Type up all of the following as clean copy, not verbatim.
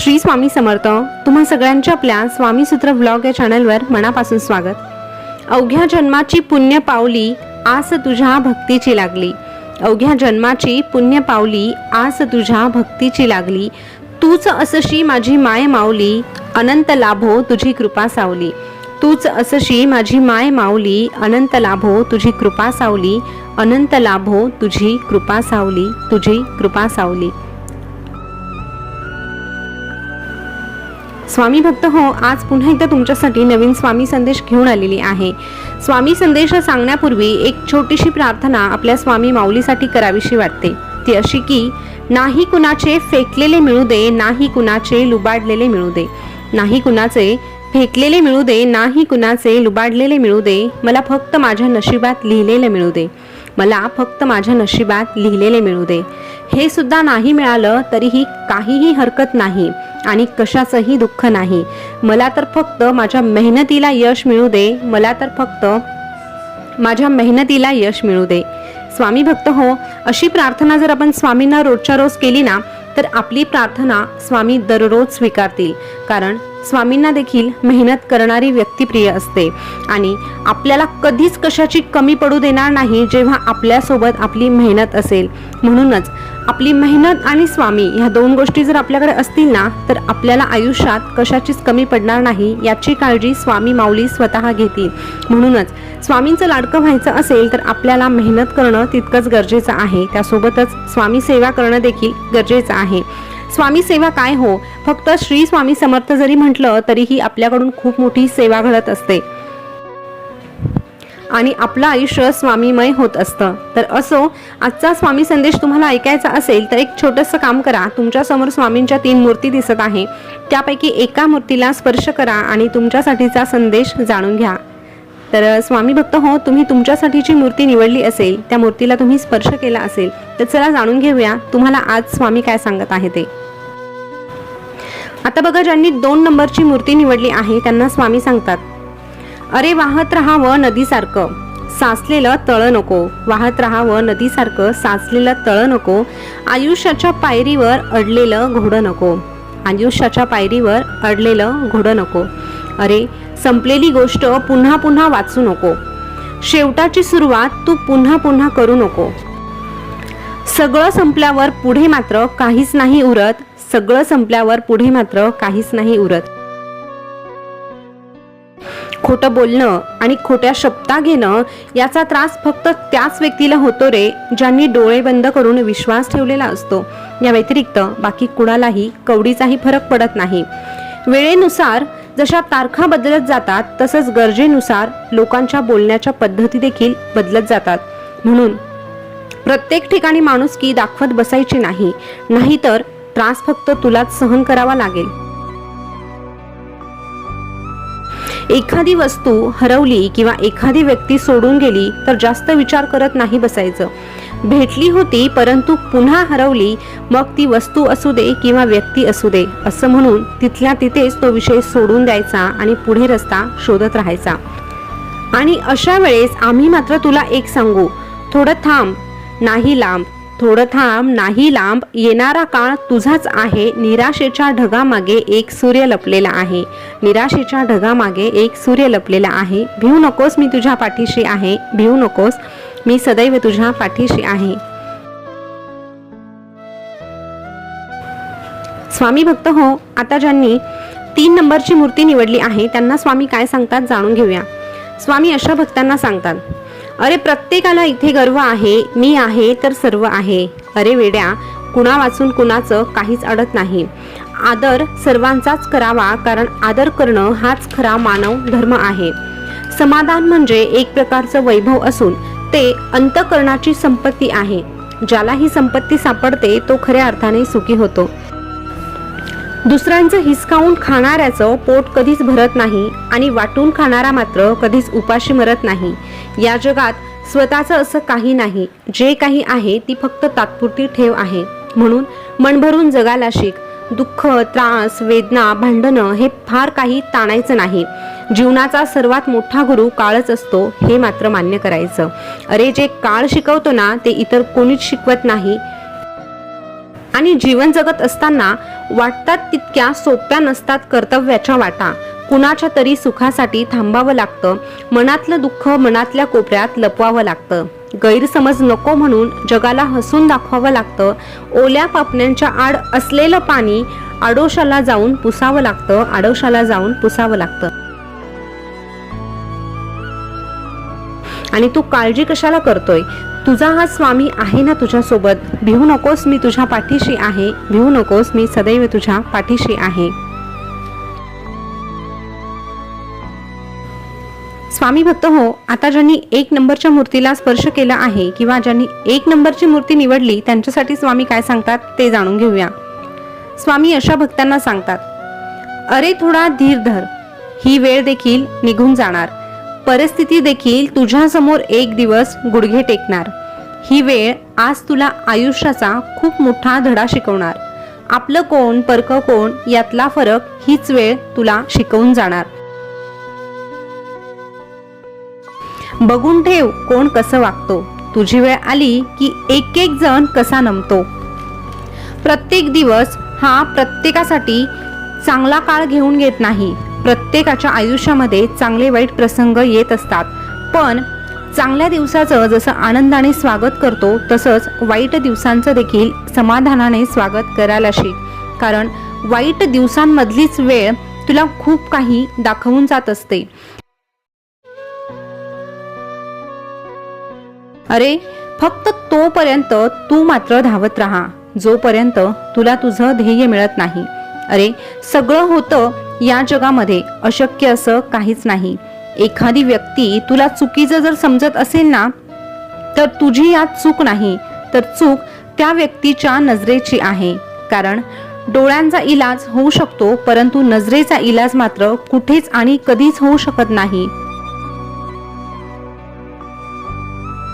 श्री स्वामी समर्थ. तुम्हा सगळ्यांच्या आपल्या स्वामीसूत्र व्लॉग या चॅनलवर मनापासून स्वागत. अवघ्या जन्माची पुण्य पावली आस तुझ्या भक्तीची लागली. अवघ्या जन्माची पुण्य पावली आस तुझ्या भक्तीची लागली. तूच असशी माझी माय माऊली अनंत लाभो तुझी कृपा सावली. तूच असशी माझी माय माऊली अनंत लाभो तुझी कृपा सावली. अनंत लाभो तुझी कृपा सावली. तुझी कृपा सावली. स्वामी भक्त हो, आज पुन्हा एकदा तुमच्यासाठी नवीन स्वामी संदेश घेऊन आलेली आहे. स्वामी संदेश सांगण्यापूर्वी एक छोटीशी प्रार्थना आपल्या स्वामी माऊलीसाठी करावीशी वाटते. ती अशी की नाही कुणाचे फेकलेले मिळू दे, नाही कुणाचे लुबाडलेले मिळू दे. नाही कुणाचे फेकलेले मिळू दे, नाही कुणाचे लुबाडलेले मिळू दे. मला फक्त माझ्या नशिबात लिहिलेले मिळू दे. मला फक्त माझ्या नशिबात लिहिलेले मिळू दे. हे सुद्धा नाही मिळालं तरीही काहीही हरकत नाही आणि कशाचंही दुःख नाही. मला तर फक्त माझ्या मेहनतीला यश मिळू दे. मला तर फक्त माझ्या मेहनतीला यश मिळू दे. स्वामी भक्त हो, अशी प्रार्थना जर आपण स्वामींना रोजच्या रोज केली ना तर आपली प्रार्थना स्वामी दररोज स्वीकारतील. कारण स्वामींना देखील मेहनत करणारी व्यक्ती प्रिय असते आणि आपल्याला कधीच कशाची कमी पडू देणार नाही जेव्हा आपल्यासोबत आपली मेहनत असेल. म्हणूनच आपली मेहनत आणि स्वामी ह्या दोन गोष्टी जर आपल्याकडे असतील ना तर आपल्याला आयुष्यात कशाचीच कमी पडणार नाही याची काळजी स्वामी माऊली स्वतः घेतील. म्हणूनच स्वामींचं लाडकं व्हायचं असेल तर आपल्याला मेहनत करणं तितकंच गरजेचं आहे. त्यासोबतच स्वामी सेवा करणं देखील गरजेचं आहे. स्वामी सेवा काय हो, फक्त श्री स्वामी समर्थ जरी म्हटलं तरीही आपल्याकडून खूप मोठी सेवा घडत असते आणि आपलं आयुष्य स्वामीमय होत असतं. तर असो, आजचा स्वामी संदेश तुम्हाला ऐकायचा असेल तर एक छोटंसं काम करा. तुमच्या समोर स्वामींच्या 3 मूर्ती दिसत आहे. त्यापैकी एका मूर्तीला स्पर्श करा आणि तुमच्यासाठीचा संदेश जाणून घ्या. तर स्वामी भक्त हो, तुम्ही तुमच्यासाठीची मूर्ती निवडली असेल, त्या मूर्तीला तुम्ही स्पर्श केला असेल तर चला जाणून घेऊया तुम्हाला आज स्वामी काय सांगत आहे ते. आता बघा, ज्यांनी 2 नंबरची मूर्ती निवडली आहे त्यांना स्वामी सांगतात, अरे वाहत राहावं नदीसारखं साचलेलं तळ नको. वाहत राहावं नदीसारखं साचलेलं तळ नको. आयुष्याच्या पायरीवर अडलेलं घोडं नको. आयुष्याच्या पायरीवर अडलेलं घोडं नको. अरे संपलेली गोष्ट पुन्हा पुन्हा वाचू नको. शेवटाची सुरुवात तू पुन्हा पुन्हा करू नको. सगळं संपल्यावर पुढे मात्र काहीच नाही उरत. सगळं संपल्यावर पुढे मात्र काहीच नाही उरत. खोटं बोलणं आणि खोट्या शब्दा घेणं याचा त्रास फक्त त्याच व्यक्तीला होतो रे ज्यांनी डोळे बंद करून विश्वास ठेवलेला असतो. या व्यतिरिक्त बाकी कुणालाही कवडीचाही फरक पडत नाही. वेळेनुसार जशा तारखा बदलत जातात तसंच गरजेनुसार लोकांच्या बोलण्याच्या पद्धती देखील बदलत जातात. म्हणून प्रत्येक ठिकाणी माणुसकी दाखवत बसायची नाही, नाहीतर त्रास फक्त तुलाच सहन करावा लागेल. एखादी वस्तू हरवली किंवा एखादी व्यक्ती सोडून गेली तर जास्त विचार करत नाही बसायचं. भेटली होती परंतु पुन्हा हरवली, मग ती वस्तू असू दे किंवा व्यक्ती असू दे असं म्हणून तिथल्या तिथेच तो विषय सोडून द्यायचा आणि पुढे रस्ता शोधत राहायचा. आणि अशा वेळेस आम्ही मात्र तुला एक सांगू, थोडं थांब नाही लांब. थोडं थांब नाही लांब. येणारा काळ तुझाच आहे. निराशेच्या ढगामागे एक सूर्य लपलेला आहे. निराशेच्या ढगामागे एक सूर्य लपलेला आहे. भिवू नकोस, मी तुझ्या पाठीशी आहे. भिवू नकोस, मी सदैव तुझ्या पाठीशी आहे. स्वामी भक्त हो, आता ज्यांनी 3 नंबरची मूर्ती निवडली आहे त्यांना स्वामी काय सांगतात जाणून घेऊया. स्वामी अशा भक्तांना सांगतात, अरे प्रत्येकाला इथे गर्व आहे. मी आहे तर सर्व आहे. अरे वेड्या, कुणा वाचून कुणाचं काहीच अडत नाही. आदर सर्वांचाच करावा, कारण आदर करणं हाच खरा मानव धर्म आहे. समाधान म्हणजे एक प्रकारचं वैभव असून ते अंतःकरणाची संपत्ती आहे. ज्याला ही संपत्ती सापडते तो खऱ्या अर्थाने सुखी होतो. दुसऱ्यांचं हिसकावून खाणाऱ्याचं पोट कधीच भरत नाही आणि वाटून खाणारा मात्र कधीच उपाशी मरत नाही. या जगात स्वतःचं असं काही नाही. जे काही आहे ती फक्त तात्पुरती ठेव आहे. म्हणून मन भरून जगायला शिक. दुःख, त्रास, वेदना, भांडणं हे फार काही ताणायचं नाही. जीवनाचा सर्वात मोठा गुरु काळच असतो हे मात्र मान्य करायचं. अरे जे काळ शिकवतो ना ते इतर कोणीच शिकवत नाही आणि जीवन जगत असताना वाटतात तितक्या सोप्या नसतात कर्तव्याच्या वाटा. कुणाच्या तरी सुखासाठी थांबावं लागतं. मनातलं दुःख मनातल्या कोपऱ्यात लपवावं लागतं. गैरसमज नको म्हणून जगाला हसून दाखवावं लागतं. ओल्या पापण्यांच्या आड असलेलं पाणी आडोशाला जाऊन पुसावं लागतं. आडोशाला जाऊन पुसावं लागतं. आणि तू काळजी कशाला करतोय? तुझा हा स्वामी आहे ना तुझ्यासोबत. भिवू नकोस, मी तुझ्या पाठीशी आहे. भिवू नकोस, मी सदैव तुझ्या पाठीशी आहे. स्वामी भक्त हो, आता ज्यांनी 1 नंबरच्या मूर्तीला स्पर्श केला आहे किंवा ज्यांनी 1 नंबरची मूर्ती निवडली त्यांच्यासाठी स्वामी काय सांगतात ते जाणून घेऊया. स्वामी अशा भक्तांना सांगतात, अरे थोडा धीर धर. ही वेळ देखील निघून जाणार. परिस्थिती देखील तुझ्या समोर एक दिवस गुडघे टेकणार. ही वेळ आज तुला आयुष्याचा खूप मोठा धडा शिकवणार. आपलं कोण परकं कोण यातला फरक हीच वेळ तुला शिकवून जाणार. बघून ठेव कोण कसं वागतो. तुझी वेळ आली की एक एक जण कसा नमतो. प्रत्येक दिवस हा प्रत्येकासाठी चांगला काळ घेऊन येत नाही. प्रत्येकाच्या आयुष्यामध्ये चांगले वाईट प्रसंग येत असतात. पण चांगल्या दिवसाचं जसं आनंदाने स्वागत करतो तसंच वाईट दिवसांचं देखील समाधानाने स्वागत करायला शिक. कारण वाईट दिवसांमधलीच वेळ तुला खूप काही दाखवून जात असते. अरे फक्त तोपर्यंत तू मात्र धावत राहा जोपर्यंत तुला तुझं ध्येय मिळत नाही. अरे सगळं होतं या जगामध्ये, अशक्य असं काहीच नाही. एखादी व्यक्ती तुला चुकीचं जर समजत असेल ना तर तुझी यात चूक नाही, तर चूक त्या व्यक्तीच्या नजरेची आहे. कारण डोळ्यांचा इलाज होऊ शकतो परंतु नजरेचा इलाज मात्र कुठेच आणि कधीच होऊ शकत नाही.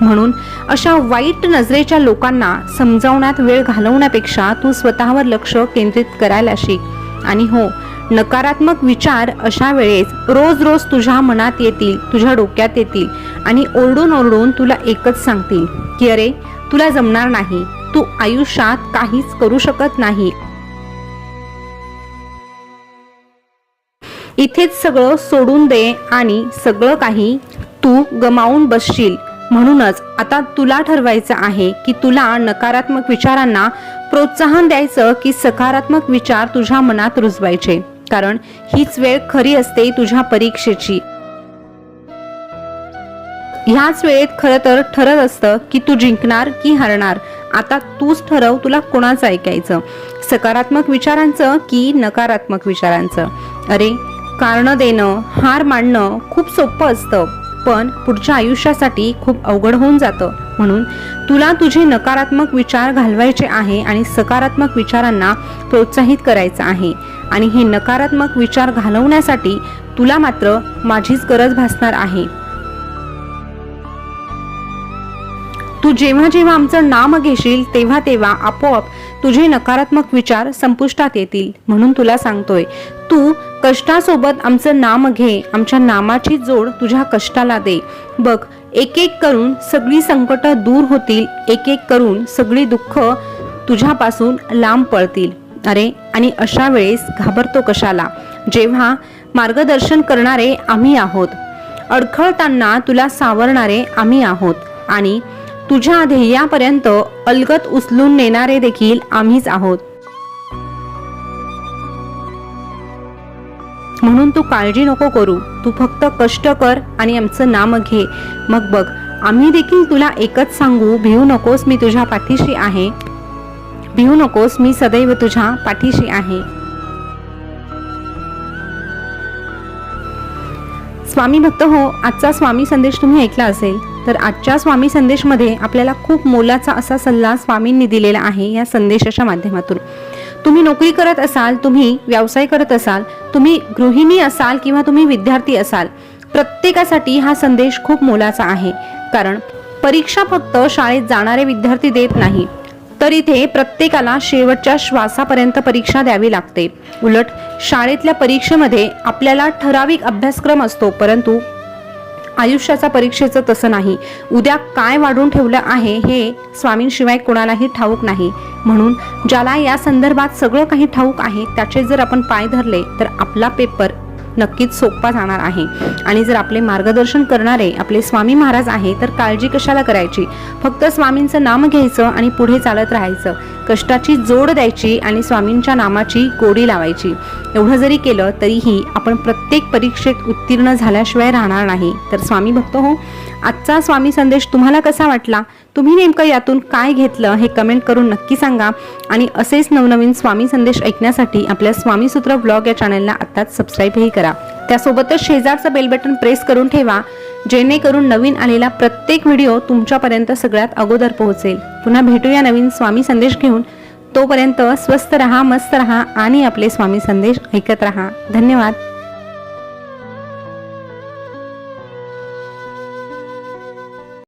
म्हणून अशा वाईट नजरेच्या लोकांना समजावण्यात वेळ घालवण्यापेक्षा तू स्वतःवर लक्ष केंद्रित करायला शिक. आणि हो, नकारात्मक विचार अशा वेळेस रोज रोज तुझ्या मनात येतील, तुझ्या डोक्यात येतील आणि ओरडून ओरडून तुला एकच सांगतील की अरे तुला जमणार नाही, तू आयुष्यात काहीच करू शकत नाही. इथेच सगळं सोडून दे आणि सगळं काही तू गमावून बसशील. म्हणूनच आता तुला ठरवायचं आहे की तुला नकारात्मक विचारांना प्रोत्साहन द्यायचं की सकारात्मक विचार तुझ्या मनात रुजवायचे. कारण हीच वेळ खरी असते तुझ्या परीक्षेची. ह्याच वेळेत खरं तर ठरत असतं की तू जिंकणार की हारणार. आता तूच ठरव तुला कोणाचं ऐकायचं, सकारात्मक विचारांचं की नकारात्मक विचारांचं. अरे कारण देणं, हार मानणं खूप सोपं असतं पण पुढच्या आयुष्यासाठी खूप अवघड होऊन जातं. म्हणून तुला तुझे नकारात्मक विचार घालवायचे आहे आणि सकारात्मक विचारांना प्रोत्साहित करायचं आहे. आणि हे नकारात्मक विचार घालवण्यासाठी तुला मात्र माझीच गरज भासणार आहे. तू जेव्हा जेव्हा आमचं नाम घेशील तेव्हा तेव्हा आपोआप तुझे नकारात्मक विचार संपुष्टात येतील. म्हणून तुला सांगतोय, तू कष्टासोबत आमचं नाम घे. आमच्या नामाची जोड तुझ्या कष्टाला दे. बघ, एक एक करून सगळी संकट दूर होतील. एक एक करून सगळी दुःख तुझ्यापासून लांब पळतील. अरे आणि अशा वेळेस घाबरतो कशाला, जेव्हा मार्गदर्शन करणारे आम्ही आहोत. अडखळताना तुला सावरणारे आम्ही आहोत. आणि तुझ्या ध्येयापर्यंत अलगद उचलून नेणारे देखील आम्हीच आहोत. म्हणून तू काळजी नको करू. तू फक्त कष्ट कर आणि आमचं नाम घे. मग बघ, आम्ही देखील तुला एकच सांगू, भिवू नकोस, मी तुझ्या पाठीशी आहे. भिवू नकोस, मी सदैव तुझ्या पाठीशी आहे. स्वामी भक्त हो, आजचा स्वामी संदेश तुम्ही ऐकला असेल. तर आजच्या स्वामी संदेशमध्ये आपल्याला खूप मोलाचा असा सल्ला स्वामींनी दिलेला आहे या संदेशाच्या माध्यमातून. तुम्ही नोकरी करत असाल, तुम्ही व्यवसाय करत असाल, तुम्ही गृहिणी असाल किंवा तुम्ही विद्यार्थी असाल, प्रत्येकासाठी हा संदेश खूप मोलाचा आहे. कारण परीक्षा फक्त शाळेत जाणारे विद्यार्थी देत नाही, तर इथे प्रत्येकाला शेवटच्या श्वासापर्यंत परीक्षा द्यावी लागते. उलट शाळेतल्या परीक्षेमध्ये आपल्याला ठराविक अभ्यासक्रम असतो, परंतु आयुष्याचा परीक्षेचं तसं नाही. उद्या काय वाढून ठेवलं आहे हे स्वामींशिवाय कोणालाही ठाऊक नाही. म्हणून ज्याला या संदर्भात सगळं काही ठाऊक आहे त्याचे जर आपण पाय धरले तर आपला पेपर नक्कीच सोपा जाणार आहे. आणि जर आपले मार्गदर्शन करणारे आपले स्वामी महाराज आहे तर काळजी कशाला करायची. फक्त स्वामींचं नाम घ्यायचं आणि पुढे चालत राहायचं. कष्टाची जोड द्यायची आणि स्वामींच्या नामाची गोडी लावायची. एवढं जरी केलं तरीही आपण प्रत्येक परीक्षेत उत्तीर्ण झाल्याशिवाय राहणार नाही. तर स्वामी भक्त हो, आजचा स्वामी संदेश तुम्हाला कसा वाटला, तुम्ही नेमकं यातून काय घेतलं हे कमेंट करून नक्की सांगा. आणि असेच नवनवीन स्वामी संदेश ऐकण्यासाठी आपल्या स्वामीसूत्र ब्लॉग या चॅनलला आत्ताच सबस्क्राईबही करा. त्यासोबतच शेजारचं बेल बटन प्रेस करून ठेवा, जेणेकरून नवीन आलेला प्रत्येक व्हिडिओ तुमच्यापर्यंत सगळ्यात अगोदर पोहोचेल. पुन्हा भेटूया नवीन स्वामी संदेश घेऊन. तोपर्यंत स्वस्त रहा, मस्त रहा आणि आपले स्वामी संदेश ऐकत रहा. धन्यवाद.